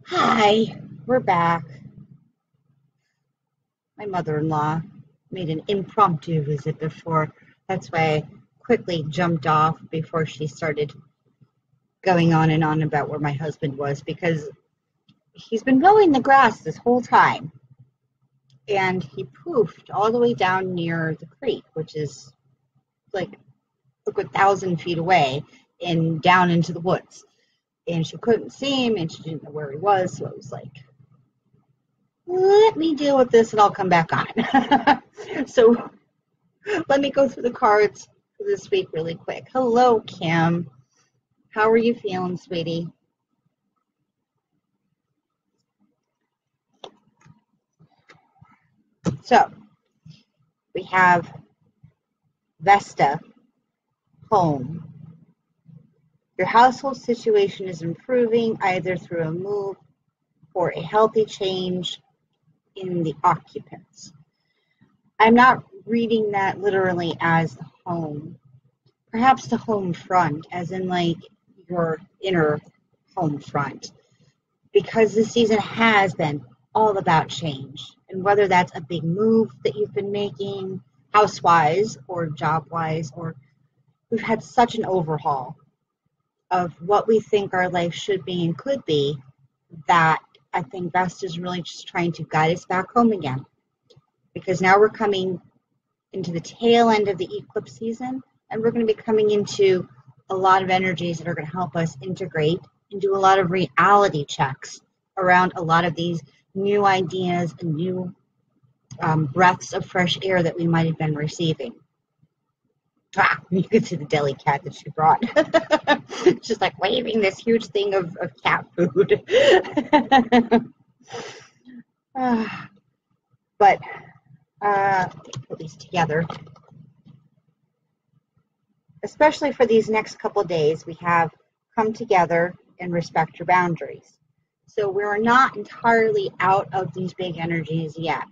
Hi, we're back. My mother-in-law made an impromptu visit before. That's why I quickly jumped off before she started going on and on about where my husband was because he's been mowing the grass this whole time and he poofed all the way down near the creek, which is like a good 1,000 feet away and down into the woods. And she couldn't see him and she didn't know where he was, so I was like, let me deal with this and I'll come back on. So let me go through the cards for this week really quick. Hello, Kim. How are you feeling, sweetie? So we have Vesta, home. Your household situation is improving either through a move or a healthy change in the occupants. I'm not reading that literally as the home. Perhaps the home front, as in like your inner home front. Because this season has been all about change. And whether that's a big move that you've been making, house-wise or job-wise, or we've had such an overhaul of what we think our life should be and could be, that I think Best is really just trying to guide us back home again. Because now we're coming into the tail end of the eclipse season, and we're going to be coming into a lot of energies that are going to help us integrate and do a lot of reality checks around a lot of these new ideas and new breaths of fresh air that we might have been receiving. You can see the deli cat that she brought. Just like waving this huge thing of cat food. But put these together. Especially for these next couple of days, we have come together and respect your boundaries. So we're not entirely out of these big energies yet.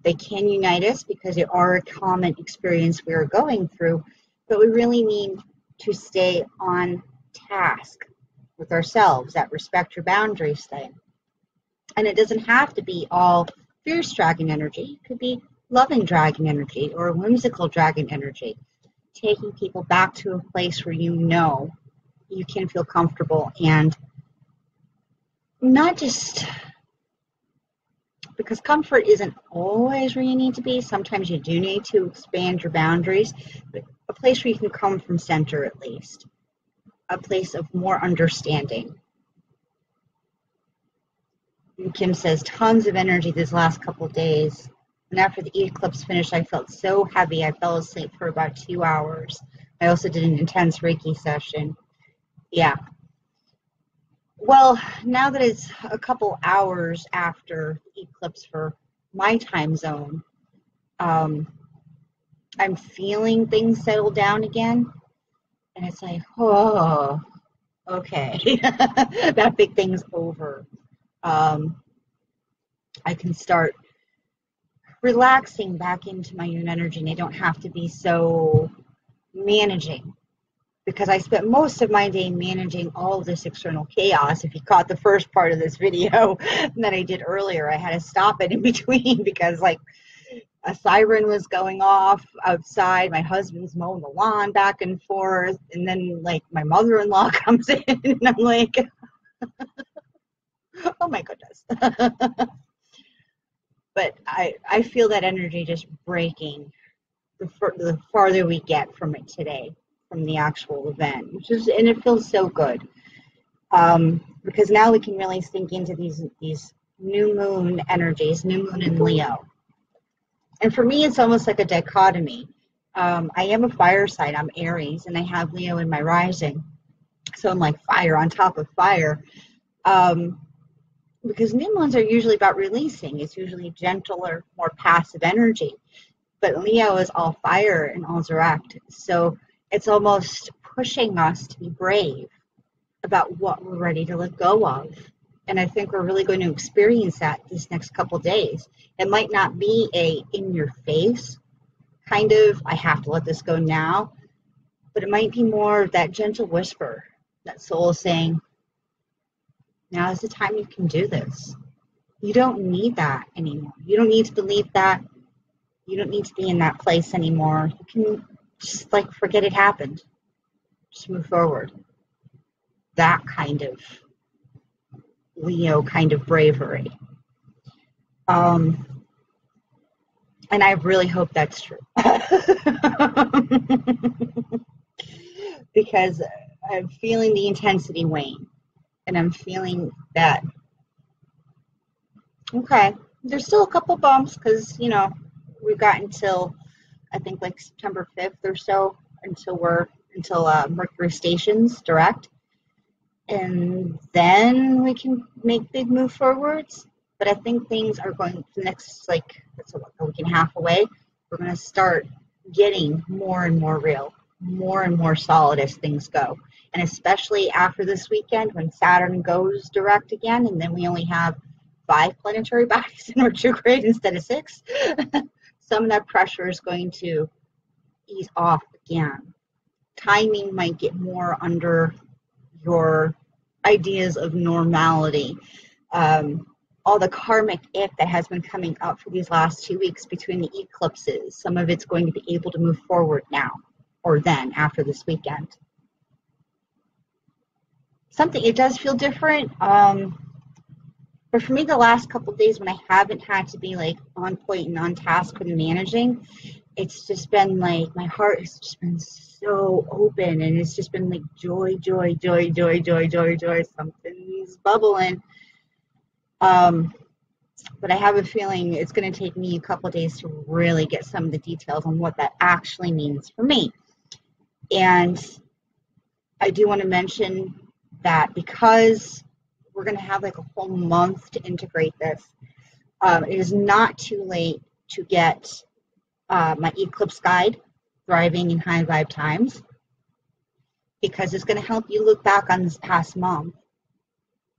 They can unite us because they are a common experience we are going through, but we really need to stay on task with ourselves, that respect your boundaries thing. And it doesn't have to be all fierce dragon energy. It could be loving dragon energy or whimsical dragon energy. Taking people back to a place where you know you can feel comfortable and not just because comfort isn't always where you need to be. Sometimes you do need to expand your boundaries, but a place where you can come from center at least, a place of more understanding. And Kim says tons of energy these last couple of days. And after the eclipse finished, I felt so heavy. I fell asleep for about 2 hours. I also did an intense Reiki session. Yeah. Well, now that it's a couple hours after the eclipse for my time zone, I'm feeling things settle down again. And it's like, oh, okay. That big thing's over. I can start relaxing back into my own energy, and I don't have to be so managing. Because I spent most of my day managing all of this external chaos. If you caught the first part of this video that I did earlier, I had to stop it in between because like a siren was going off outside. My husband's mowing the lawn back and forth. And then like my mother-in-law comes in and I'm like, oh my goodness. But I feel that energy just breaking the farther we get from it today, from the actual event, and it feels so good because now we can really sink into these new moon energies, new moon in Leo. And for me, it's almost like a dichotomy. I am a fire sign. I'm Aries, and I have Leo in my rising, so I'm like fire on top of fire. Because new moons are usually about releasing. It's usually gentler, more passive energy. But Leo is all fire and all direct. So it's almost pushing us to be brave about what we're ready to let go of. And I think we're really going to experience that this next couple of days. It might not be a in your face kind of, I have to let this go now, but it might be more of that gentle whisper, that soul saying, Now is the time you can do this. You don't need that anymore. You don't need to believe that. You don't need to be in that place anymore. You can just like forget it happened. Just move forward. That kind of Leo kind of bravery. And I really hope that's true. Because I'm feeling the intensity wane. And I'm feeling that, okay, there's still a couple bumps because, you know, we've got until, I think, like September 5th or so until Mercury stations direct. And then we can make big move forwards. But I think things are going the next, like, that's a week and a half away. We're going to start getting more and more real, more and more solid as things go. And especially after this weekend when Saturn goes direct again, and then we only have 5 planetary bodies in retrograde instead of 6, some of that pressure is going to ease off again. Timing might get more under your ideas of normality. All the karmic ick that has been coming up for these last 2 weeks between the eclipses, some of it's going to be able to move forward now or then after this weekend. It does feel different. But for me, the last couple of days when I haven't had to be like on point and on task with managing, it's just been like my heart has just been so open, and it's just been like joy, joy, joy, joy, joy, joy, joy. Something's bubbling. But I have a feeling it's going to take me a couple of days to really get some of the details on what that actually means for me. And I do want to mention that because we're going to have like a whole month to integrate this, it is not too late to get my eclipse guide, Thriving in High Vibe Times, because it's going to help you look back on this past month.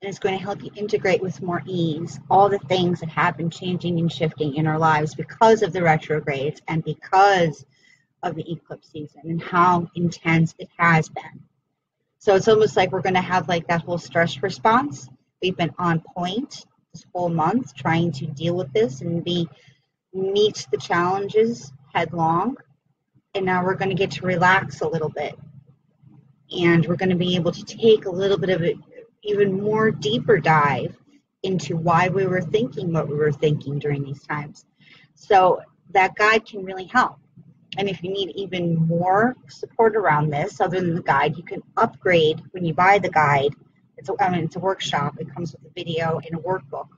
And it's going to help you integrate with more ease all the things that have been changing and shifting in our lives because of the retrogrades and because of the eclipse season and how intense it has been. So it's almost like we're going to have like that whole stress response. We've been on point this whole month trying to deal with this and meet the challenges headlong. And now we're going to get to relax a little bit. And we're going to be able to take a little bit of it, even more deeper dive into why we were thinking what we were thinking during these times. So that guide can really help. And if you need even more support around this, other than the guide, you can upgrade when you buy the guide. It's a workshop. It comes with a video and a workbook.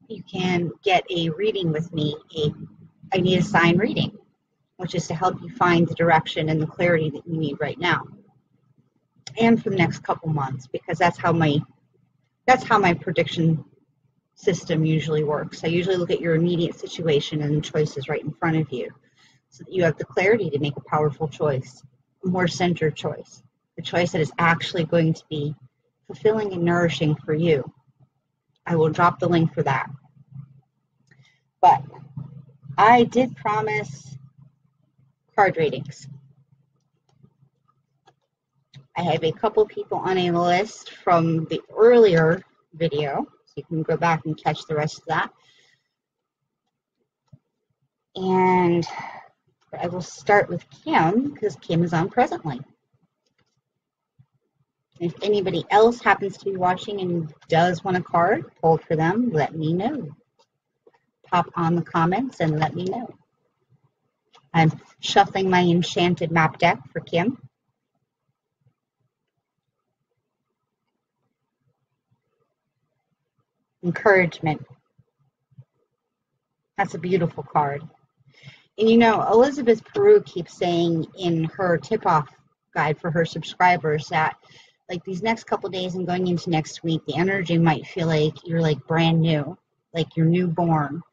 You can get a reading with me, I need a sign reading, which is to help you find the direction and the clarity that you need right now. And for the next couple months, because that's how my prediction system usually works. I usually look at your immediate situation and the choices right in front of you so that you have the clarity to make a powerful choice, a more centered choice, a choice that is actually going to be fulfilling and nourishing for you. I will drop the link for that. But I did promise card readings. I have a couple people on a list from the earlier video, so you can go back and catch the rest of that. And I will start with Kim, because Kim is on presently. If anybody else happens to be watching and does want a card pulled for them, let me know. Pop on the comments and let me know. I'm shuffling my enchanted map deck for Kim. Encouragement. That's a beautiful card. And you know, Elizabeth Peru keeps saying in her tip-off guide for her subscribers that like these next couple days and going into next week, the energy might feel like you're like brand new, like you're newborn.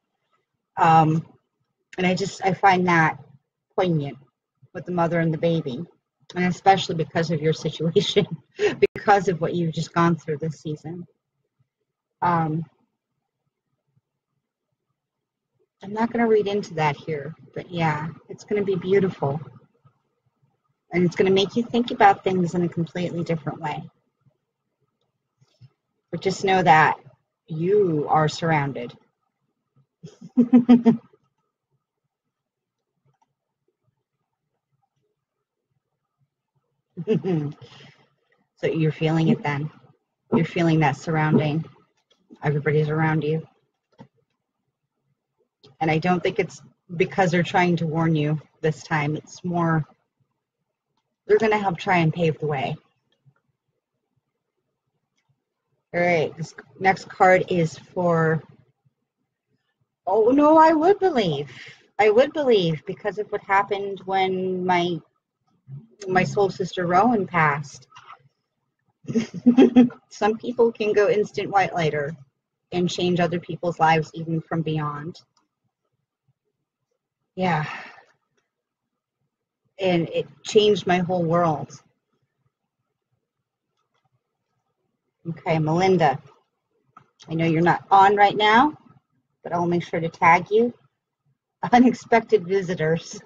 And I find that poignant with the mother and the baby, and especially because of your situation, because of what you've just gone through this season. I'm not going to read into that here, but yeah, it's going to be beautiful. And it's going to make you think about things in a completely different way. But just know that you are surrounded. So you're feeling it then. You're feeling that surrounding. Everybody's around you. And I don't think it's because they're trying to warn you this time. It's more, they're going to help try and pave the way. All right, this next card is for, oh no, I would believe because of what happened when my soul sister Rowan passed. Some people can go instant white lighter and change other people's lives even from beyond. Yeah. And it changed my whole world. Okay, Melinda, I know you're not on right now, but I'll make sure to tag you. Unexpected visitors.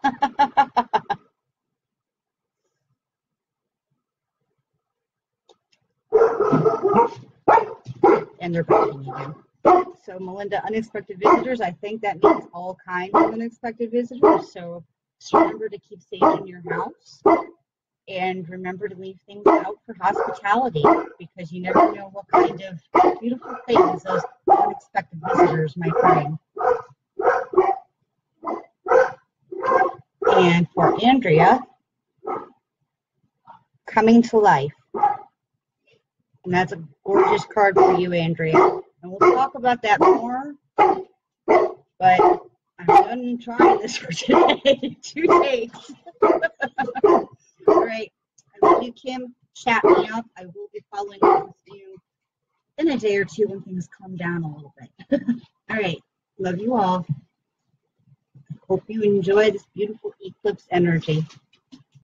And they're barking again. So Melinda, unexpected visitors, I think that means all kinds of unexpected visitors. So remember to keep sage in your house. And remember to leave things out for hospitality, because you never know what kind of beautiful things those unexpected visitors might bring. And for Andrea, coming to life. And that's a gorgeous card for you, Andrea. And we'll talk about that more. But I'm done trying this for today. 2 days. All right. I love you, Kim. Chat me up. I will be following up with you in a day or two when things calm down a little bit. All right. Love you all. Hope you enjoy this beautiful eclipse energy.